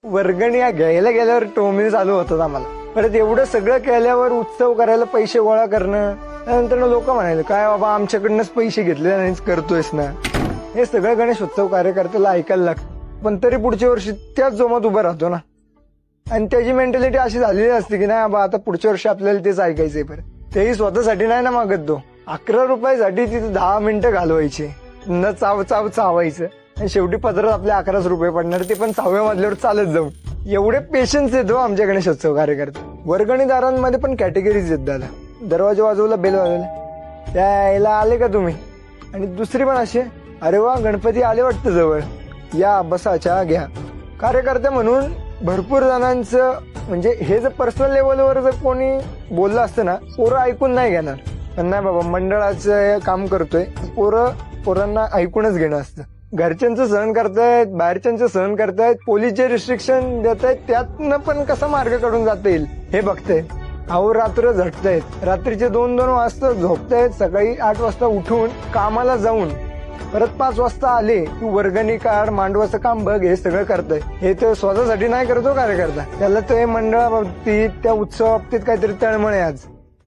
वर्गणी या घ्यायला गेल्यावर टोमणे चालू होतात आम्हाला. परत एवढं सगळं केल्यावर उत्सव करायला पैसे गोळा करणं, त्यानंतर लोक म्हणाले काय बाबा आमच्याकडनंच पैसे घेतले नाहीच करतोयस ना. हे सगळं गणेश उत्सव कार्यकर्त्याला ऐकायला लागतं, पण तरी पुढच्या वर्षी त्याच जोमात उभं राहतो ना. आणि त्याची मेंटॅलिटी अशी झालेली असते की नाही बाबा आता पुढच्या वर्षी आपल्याला तेच ऐकायचंय. परत तेही स्वतःसाठी नाही ना मागत तो. 11 रुपयासाठी तिथे 10 मिनिटं घालवायची, न चावायचं, आणि शेवटी पदरात आपले 11 रुपये पडणार, ते पण 6व्या मजल्यावर चालत जाऊन. एवढे पेशन्स येतो आमच्या गणेशोत्सव कार्यकर्ते. वर्गणीदारांमध्ये पण कॅटेगरीज आहेत दादा. दरवाजा वाजवला, बेल वाजवला, त्याला आले का तुम्ही. आणि दुसरी पण अशी, अरे वा गणपती आले वाटतं जवळ, या बसा चहा घ्या. कार्यकर्ते म्हणून भरपूर जणांचं म्हणजे हे जर पर्सनल लेवलवर जर कोणी बोललं असतं ना, पोरं ऐकून नाही घेणार. पण नाही बाबा मंडळाचं काम करतोय, पोरांना ऐकूनच घेणं असतं. घरच्यांचं सहन करतायत, बाहेरच्यांचं सहन करतायत, पोलीस जे रिस्ट्रिक्शन देत आहेत त्यातनं पण कसा मार्ग काढून जाता येईल हे बघतायत. अहो रात्र झटतायत, रात्रीचे 2-2 वाजता झोपतायत, सकाळी 8 वाजता उठून कामाला जाऊन परत 5 वाजता आले की वर्गणी काढ, मांडवाचं काम बघ, हे सगळं करताय. हे तर स्वतःसाठी नाही करतो कार्यकर्ता, त्याला ते मंडळाबाबतीत त्या उत्सवा बाबतीत काहीतरी तळमळ आहे आज.